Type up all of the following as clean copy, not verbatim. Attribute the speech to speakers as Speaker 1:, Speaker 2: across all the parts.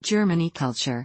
Speaker 1: Germany culture.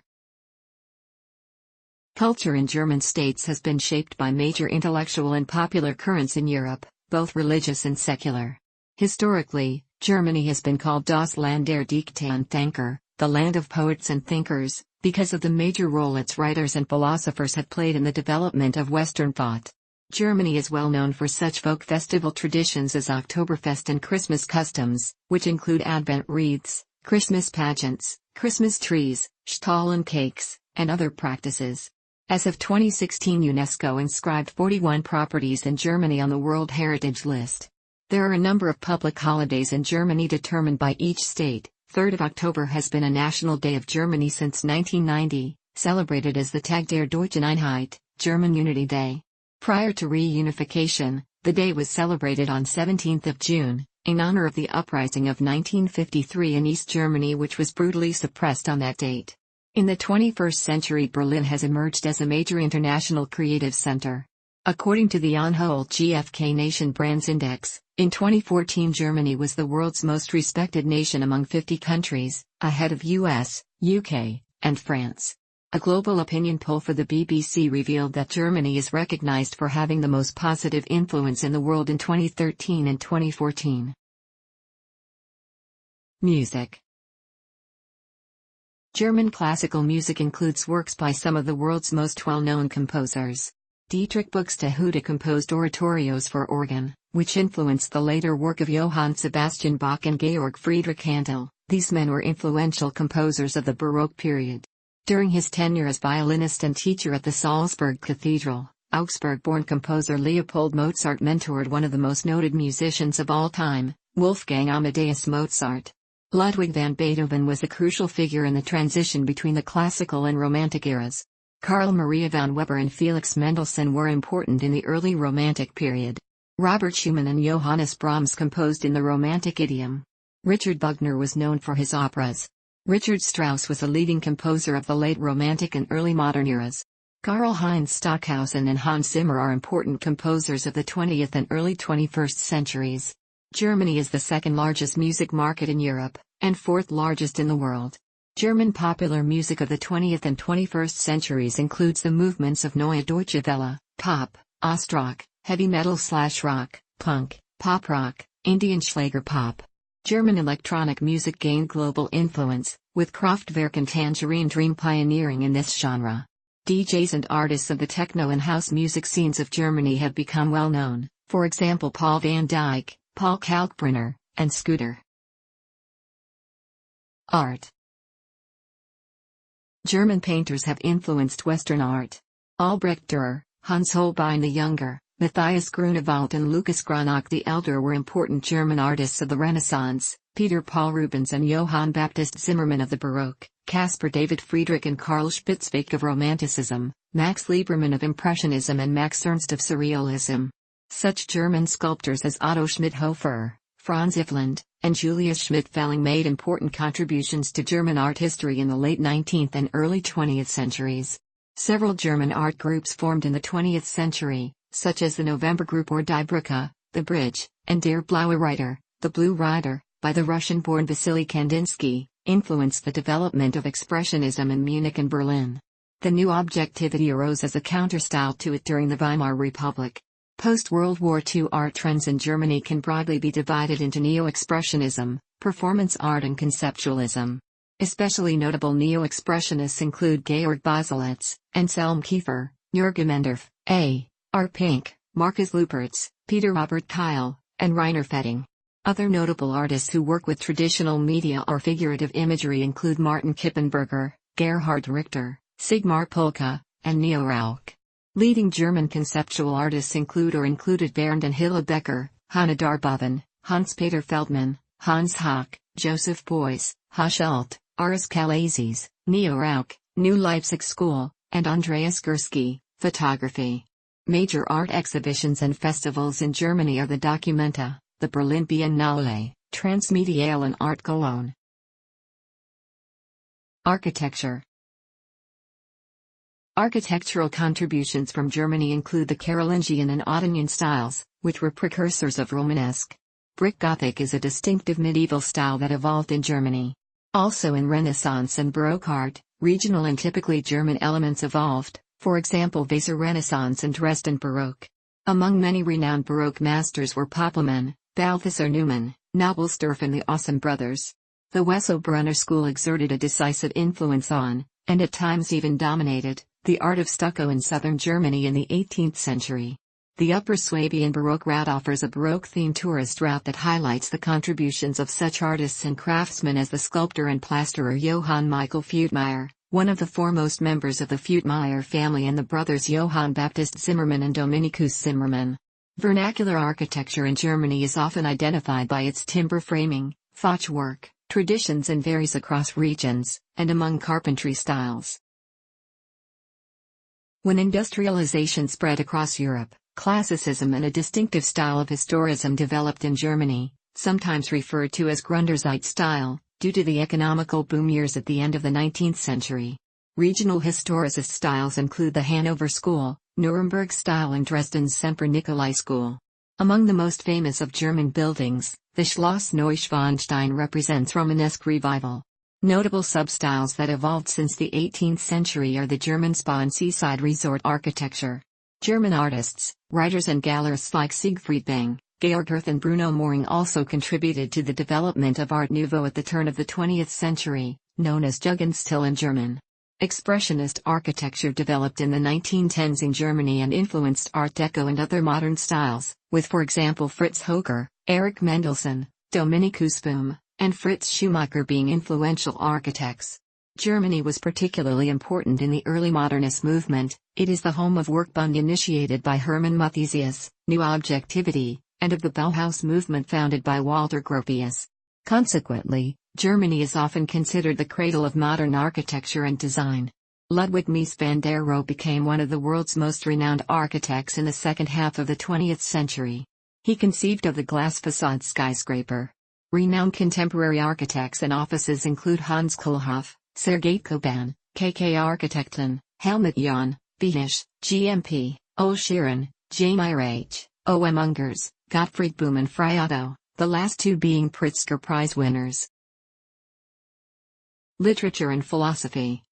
Speaker 1: Culture in German states has been shaped by major intellectual and popular currents in Europe, both religious and secular. Historically, Germany has been called Das Land der Dichter und Denker, the land of poets and thinkers, because of the major role its writers and philosophers have played in the development of Western thought. Germany is well known for such folk festival traditions as Oktoberfest and Christmas customs, which include Advent wreaths, Christmas pageants, Christmas trees, Stollen cakes, and other practices. As of 2016, UNESCO inscribed 41 properties in Germany on the World Heritage List. There are a number of public holidays in Germany determined by each state. 3rd of October has been a national day of Germany since 1990, celebrated as the Tag der Deutschen Einheit, German Unity Day. Prior to reunification, the day was celebrated on 17th of June, in honor of the uprising of 1953 in East Germany, which was brutally suppressed on that date. In the 21st century, Berlin has emerged as a major international creative center. According to the On Whole GfK Nation Brands Index, in 2014 Germany was the world's most respected nation among 50 countries, ahead of US, UK, and France. A global opinion poll for the BBC revealed that Germany is recognized for having the most positive influence in the world in 2013 and 2014. Music. German classical music includes works by some of the world's most well-known composers. Dietrich Buxtehude composed oratorios for organ, which influenced the later work of Johann Sebastian Bach and Georg Friedrich Handel. These men were influential composers of the Baroque period. During his tenure as violinist and teacher at the Salzburg Cathedral, Augsburg-born composer Leopold Mozart mentored one of the most noted musicians of all time, Wolfgang Amadeus Mozart. Ludwig van Beethoven was a crucial figure in the transition between the classical and Romantic eras. Carl Maria von Weber and Felix Mendelssohn were important in the early Romantic period. Robert Schumann and Johannes Brahms composed in the Romantic idiom. Richard Wagner was known for his operas. Richard Strauss was a leading composer of the late Romantic and early modern eras. Karl-Heinz Stockhausen and Hans Zimmer are important composers of the 20th and early 21st centuries. Germany is the second largest music market in Europe, and fourth largest in the world. German popular music of the 20th and 21st centuries includes the movements of Neue Deutsche Welle, pop, Ostrock, heavy metal/rock, punk, pop rock, Indian Schlager pop. German electronic music gained global influence, with Kraftwerk and Tangerine Dream pioneering in this genre. DJs and artists of the techno and house music scenes of Germany have become well known, for example Paul van Dyk, Paul Kalkbrenner, and Scooter. Art. German painters have influenced Western art. Albrecht Dürer, Hans Holbein the Younger, Matthias Grunewald and Lucas Cranach the Elder were important German artists of the Renaissance. Peter Paul Rubens and Johann Baptist Zimmermann of the Baroque, Caspar David Friedrich and Karl Spitzweg of Romanticism, Max Liebermann of Impressionism and Max Ernst of Surrealism. Such German sculptors as Otto Schmidhofer, Franz Iffland, and Julius Schmidt-Felling made important contributions to German art history in the late 19th and early 20th centuries. Several German art groups formed in the 20th century, such as the November Group or Die Brücke, The Bridge, and Der Blaue Reiter, The Blue Rider, by the Russian-born Vasily Kandinsky, influenced the development of Expressionism in Munich and Berlin. The new objectivity arose as a counterstyle to it during the Weimar Republic. Post-World War II art trends in Germany can broadly be divided into neo-expressionism, performance art and conceptualism. Especially notable neo-expressionists include Georg Baselitz, Anselm Kiefer, Jürgen Mendorf, A. R. Pink, Markus Lüpertz, Peter Robert Kyle, and Rainer Fetting. Other notable artists who work with traditional media or figurative imagery include Martin Kippenberger, Gerhard Richter, Sigmar Polke, and Neo Rauch. Leading German conceptual artists include or included Bernd and Hilla Becker, Hanne Darboven, Hans-Peter Feldmann, Hans Hack, Joseph Beuys, Haschult, Aris Kalazes, Neo Rauch, New Leipzig School, and Andreas Gursky, photography. Major art exhibitions and festivals in Germany are the Documenta, the Berlin Biennale, Transmediale and Art Cologne. Architecture. Architectural contributions from Germany include the Carolingian and Ottonian styles, which were precursors of Romanesque. Brick Gothic is a distinctive medieval style that evolved in Germany. Also in Renaissance and Baroque art, regional and typically German elements evolved, for example Weser Renaissance and Dresden Baroque. Among many renowned Baroque masters were Poppelmann, Balthasar Neumann, Nobelsdorff and the Awesome Brothers. The Wessobrunner school exerted a decisive influence on, and at times even dominated, the art of stucco in southern Germany in the 18th century. The Upper Swabian Baroque route offers a Baroque-themed tourist route that highlights the contributions of such artists and craftsmen as the sculptor and plasterer Johann Michael Feutmeyer, one of the foremost members of the Feutmeyer family, and the brothers Johann Baptist Zimmermann and Dominikus Zimmermann. Vernacular architecture in Germany is often identified by its timber framing, fachwerk, traditions and varies across regions, and among carpentry styles. When industrialization spread across Europe, classicism and a distinctive style of historicism developed in Germany, sometimes referred to as Gründerzeit style, due to the economical boom years at the end of the 19th century. Regional historicist styles include the Hanover School, Nuremberg style and Dresden's Semper Nicolai School. Among the most famous of German buildings, the Schloss Neuschwanstein represents Romanesque revival. Notable substyles that evolved since the 18th century are the German spa and seaside resort architecture. German artists, writers and gallerists like Siegfried Bang, Georg Hirth and Bruno Moring also contributed to the development of Art Nouveau at the turn of the 20th century, known as Jugendstil in German. Expressionist architecture developed in the 1910s in Germany and influenced Art Deco and other modern styles, with for example Fritz Hocher, Erich Mendelssohn, Dominikus Bohm, and Fritz Schumacher being influential architects. Germany was particularly important in the early modernist movement. It is the home of Workbund initiated by Hermann Mathesius, New Objectivity, and of the Bauhaus movement founded by Walter Gropius. Consequently, Germany is often considered the cradle of modern architecture and design. Ludwig Mies van der Rohe became one of the world's most renowned architects in the second half of the 20th century. He conceived of the glass facade skyscraper. Renowned contemporary architects and offices include Hans Kohlhoff, Sergei Koban, KK Architekten, Helmut Jahn, Beinisch, GMP, O. Sheeran, J. Meyerich, O. M. Ungers, Gottfried Boom and Frei Otto, the last two being Pritzker Prize winners. Literature and philosophy.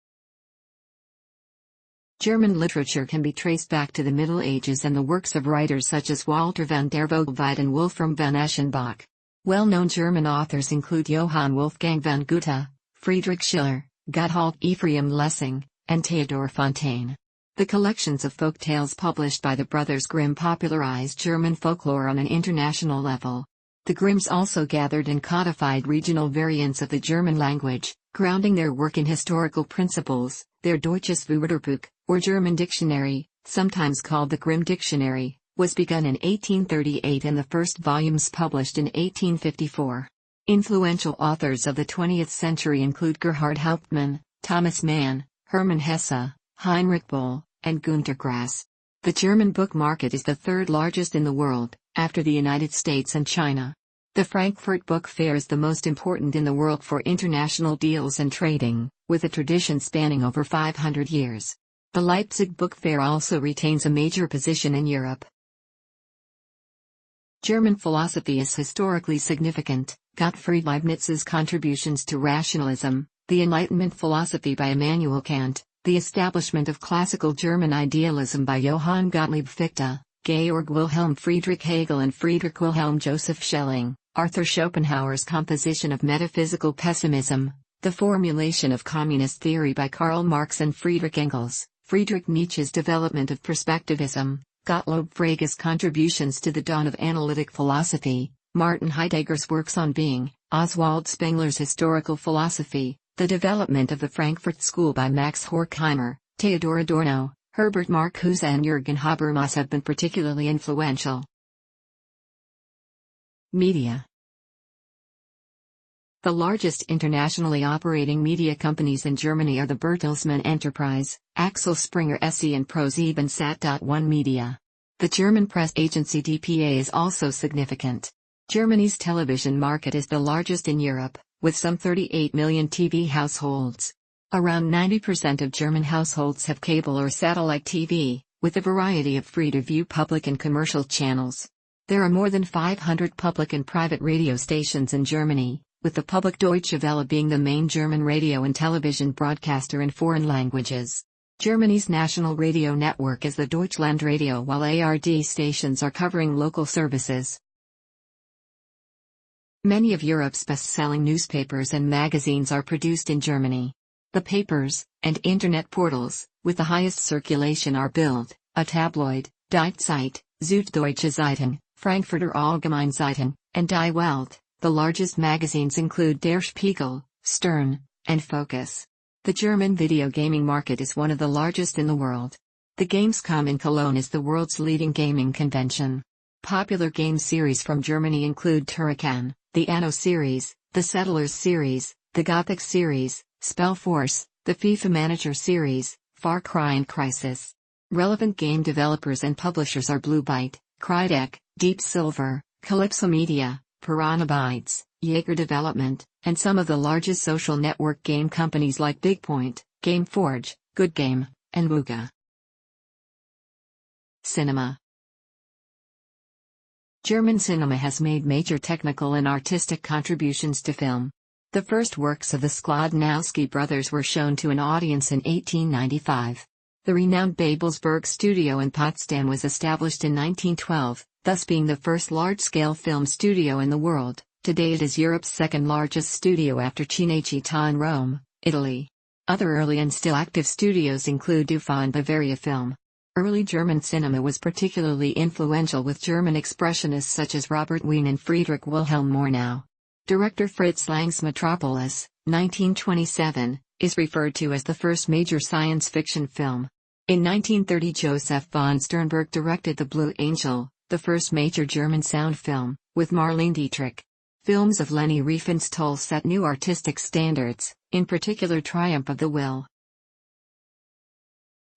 Speaker 1: German literature can be traced back to the Middle Ages and the works of writers such as Walter van der Vogelweide and Wolfram von Eschenbach. Well-known German authors include Johann Wolfgang von Goethe, Friedrich Schiller, Gotthold Ephraim Lessing, and Theodor Fontane. The collections of folk tales published by the Brothers Grimm popularized German folklore on an international level. The Grimms also gathered and codified regional variants of the German language, grounding their work in historical principles. Their Deutsches Wörterbuch, or German dictionary, sometimes called the Grimm Dictionary, was begun in 1838 and the first volumes published in 1854. Influential authors of the 20th century include Gerhard Hauptmann, Thomas Mann, Hermann Hesse, Heinrich Boll, and Günter Grass. The German book market is the third largest in the world, after the United States and China. The Frankfurt Book Fair is the most important in the world for international deals and trading, with a tradition spanning over 500 years. The Leipzig Book Fair also retains a major position in Europe. German philosophy is historically significant. Gottfried Leibniz's contributions to rationalism, the Enlightenment philosophy by Immanuel Kant, the establishment of classical German idealism by Johann Gottlieb Fichte, Georg Wilhelm Friedrich Hegel and Friedrich Wilhelm Joseph Schelling, Arthur Schopenhauer's composition of metaphysical pessimism, the formulation of communist theory by Karl Marx and Friedrich Engels, Friedrich Nietzsche's development of perspectivism, Gottlob Frege's contributions to the dawn of analytic philosophy, Martin Heidegger's works on being, Oswald Spengler's historical philosophy, the development of the Frankfurt School by Max Horkheimer, Theodor Adorno, Herbert Marcuse and Jürgen Habermas have been particularly influential. Media. The largest internationally operating media companies in Germany are the Bertelsmann Enterprise, Axel Springer SE and ProSiebenSat.1 Media. The German press agency dpa is also significant. Germany's television market is the largest in Europe, with some 38 million TV households. Around 90% of German households have cable or satellite TV, with a variety of free-to-view public and commercial channels. There are more than 500 public and private radio stations in Germany, with the Public Deutsche Welle being the main German radio and television broadcaster in foreign languages. Germany's national radio network is the Deutschlandradio, while ARD stations are covering local services. Many of Europe's best-selling newspapers and magazines are produced in Germany. The papers and internet portals with the highest circulation are Bild, a tabloid, Die Zeit, Süddeutsche Zeitung, Frankfurter Allgemeine Zeitung, and Die Welt. The largest magazines include Der Spiegel, Stern, and Focus. The German video gaming market is one of the largest in the world. The Gamescom in Cologne is the world's leading gaming convention. Popular game series from Germany include Turrican, the Anno series, the Settlers series, the Gothic series, Spellforce, the FIFA Manager series, Far Cry and Crysis. Relevant game developers and publishers are Blue Byte, Crytek, Deep Silver, Calypso Media, Piranha Bytes, Jaeger Development, and some of the largest social network game companies like BigPoint, GameForge, Good Game, and Wooga. Cinema. German cinema has made major technical and artistic contributions to film. The first works of the Sklodowski brothers were shown to an audience in 1895. The renowned Babelsberg studio in Potsdam was established in 1912, thus being the first large-scale film studio in the world. Today it is Europe's second-largest studio after Cinecittà in Rome, Italy. Other early and still active studios include UFA and Bavaria Film. Early German cinema was particularly influential with German expressionists such as Robert Wiene and Friedrich Wilhelm Murnau. Director Fritz Lang's Metropolis, 1927, is referred to as the first major science fiction film. In 1930 Joseph von Sternberg directed The Blue Angel, the first major German sound film, with Marlene Dietrich. Films of Leni Riefenstahl set new artistic standards, in particular Triumph of the Will.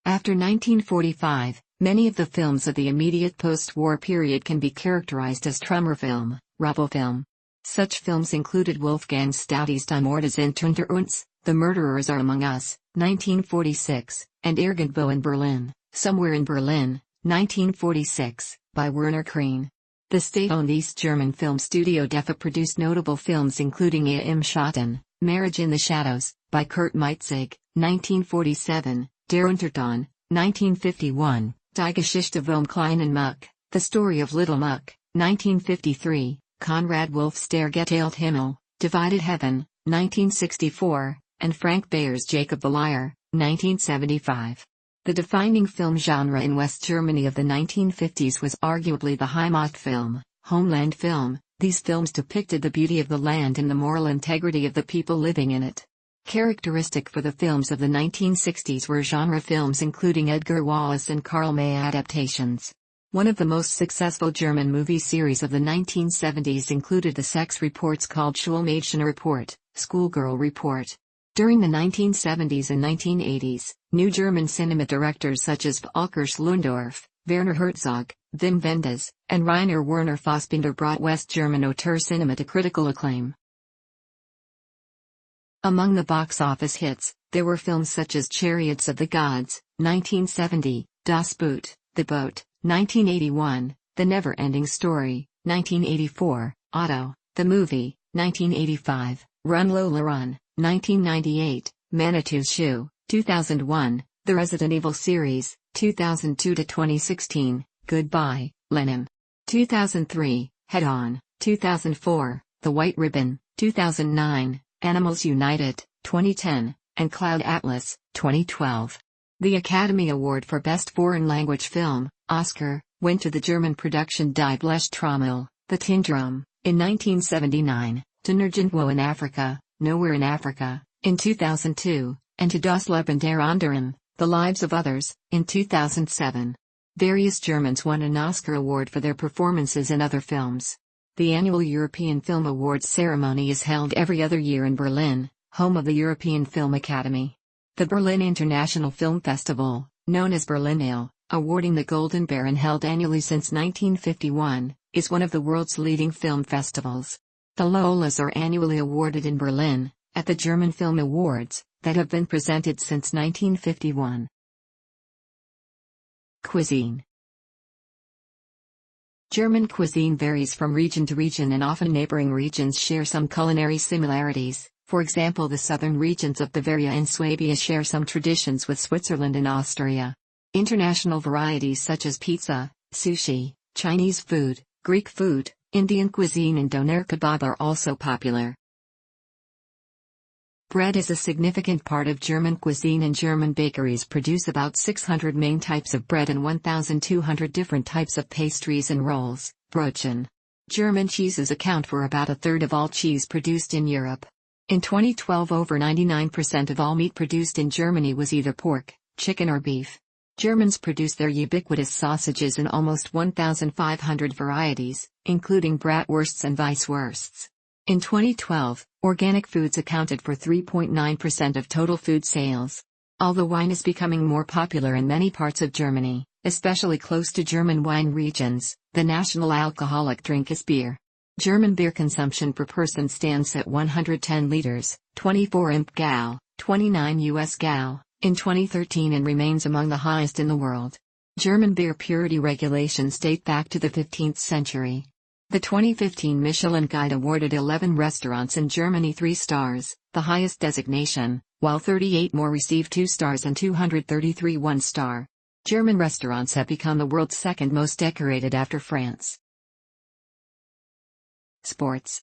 Speaker 1: After 1945, many of the films of the immediate post-war period can be characterized as Trümmerfilm, rubble film. Such films included Wolfgang Staudte's Die Morde sind unter uns, The Murderers Are Among Us, 1946, and Irgendwo in Berlin, Somewhere in Berlin, 1946, by Werner Krien. The state-owned East German film studio DEFA produced notable films including Ehe im Schatten, Marriage in the Shadows, by Kurt Meitzig, 1947, Der Untertan, 1951, Die Geschichte vom kleinen Muck, The Story of Little Muck, 1953, Konrad Wolf's Der geteilte Himmel, Divided Heaven, 1964, and Frank Bayer's Jacob the Liar, 1975. The defining film genre in West Germany of the 1950s was arguably the Heimatfilm, homeland film. These films depicted the beauty of the land and the moral integrity of the people living in it. Characteristic for the films of the 1960s were genre films including Edgar Wallace and Karl May adaptations. One of the most successful German movie series of the 1970s included the sex reports called Schulmädchen Report, Schoolgirl Report. During the 1970s and 1980s, new German cinema directors such as Volker Schlöndorff, Werner Herzog, Wim Wenders, and Rainer Werner Fassbinder brought West German auteur cinema to critical acclaim. Among the box office hits, there were films such as Chariots of the Gods, 1970, Das Boot, The Boat, 1981, The Never-Ending Story, 1984, Otto, the Movie, 1985, Run Lola Run, 1998, Manitou's Shoe, 2001, The Resident Evil series, 2002-2016, Goodbye, Lenin. 2003, Head On, 2004, The White Ribbon, 2009, Animals United, 2010, and Cloud Atlas, 2012. The Academy Award for Best Foreign Language Film, Oscar, went to the German production Die Blech Trommel, The Tin Drum, in 1979, to Nirgendwo in Africa, Nowhere in Africa, in 2002, and to Das Leben der anderen, The Lives of Others, in 2007. Various Germans won an Oscar award for their performances in other films. The annual European Film Awards ceremony is held every other year in Berlin, home of the European Film Academy. The Berlin International Film Festival, known as Berlinale, awarding the Golden Bear and held annually since 1951, is one of the world's leading film festivals. The Lolas are annually awarded in Berlin, at the German Film Awards, that have been presented since 1951. Cuisine. German cuisine varies from region to region, and often neighboring regions share some culinary similarities. For example, the southern regions of Bavaria and Swabia share some traditions with Switzerland and Austria. International varieties such as pizza, sushi, Chinese food, Greek food, Indian cuisine and doner kebab are also popular. Bread is a significant part of German cuisine, and German bakeries produce about 600 main types of bread and 1,200 different types of pastries and rolls, Brötchen. German cheeses account for about a third of all cheese produced in Europe. In 2012, over 99% of all meat produced in Germany was either pork, chicken or beef. Germans produce their ubiquitous sausages in almost 1,500 varieties, including bratwursts and weisswursts. In 2012, organic foods accounted for 3.9% of total food sales. Although wine is becoming more popular in many parts of Germany, especially close to German wine regions, the national alcoholic drink is beer. German beer consumption per person stands at 110 liters, 24 imp gal, 29 US gal, in 2013 and remains among the highest in the world. German beer purity regulations date back to the 15th century. The 2015 Michelin Guide awarded 11 restaurants in Germany 3 stars, the highest designation, while 38 more received 2 stars and 233 1 star. German restaurants have become the world's second most decorated after France. Sports.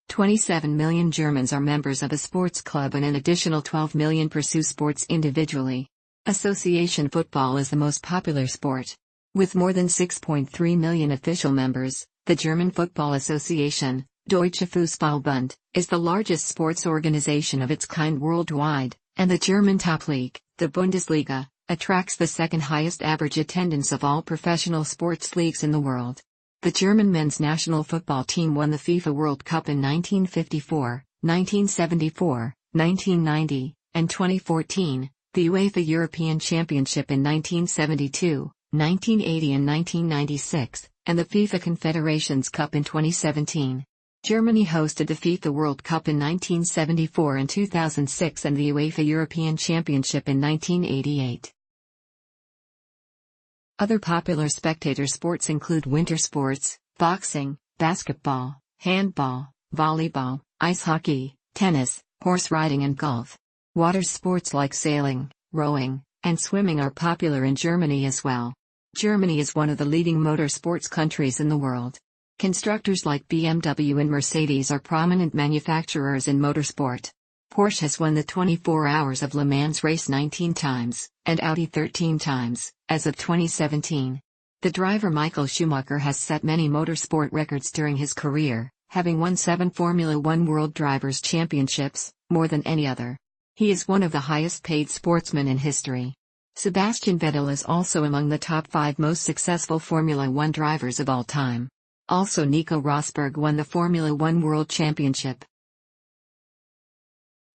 Speaker 1: 27 million Germans are members of a sports club, and an additional 12 million pursue sports individually. Association football is the most popular sport. With more than 6.3 million official members, the German Football Association, Deutsche Fußballbund, is the largest sports organization of its kind worldwide, and the German top league, the Bundesliga, attracts the second highest average attendance of all professional sports leagues in the world. The German men's national football team won the FIFA World Cup in 1954, 1974, 1990, and 2014, the UEFA European Championship in 1972, 1980 and 1996, and the FIFA Confederations Cup in 2017. Germany hosted the FIFA World Cup in 1974 and 2006 and the UEFA European Championship in 1988. Other popular spectator sports include winter sports, boxing, basketball, handball, volleyball, ice hockey, tennis, horse riding and golf. Water sports like sailing, rowing, and swimming are popular in Germany as well. Germany is one of the leading motorsports countries in the world. Constructors like BMW and Mercedes are prominent manufacturers in motorsport. Porsche has won the 24 Hours of Le Mans race 19 times, and Audi 13 times, as of 2017. The driver Michael Schumacher has set many motorsport records during his career, having won 7 Formula One World Drivers' Championships, more than any other. He is one of the highest paid sportsmen in history. Sebastian Vettel is also among the top 5 most successful Formula One drivers of all time. Also, Nico Rosberg won the Formula One World Championship.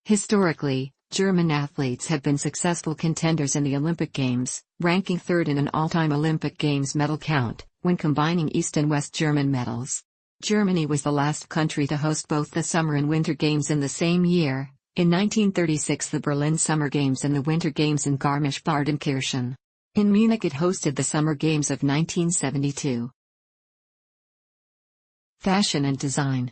Speaker 1: Historically, German athletes have been successful contenders in the Olympic Games, ranking 3rd in an all-time Olympic Games medal count, when combining East and West German medals. Germany was the last country to host both the Summer and Winter Games in the same year. In 1936, the Berlin Summer Games and the Winter Games in Garmisch-Partenkirchen. In Munich, it hosted the Summer Games of 1972. Fashion and design.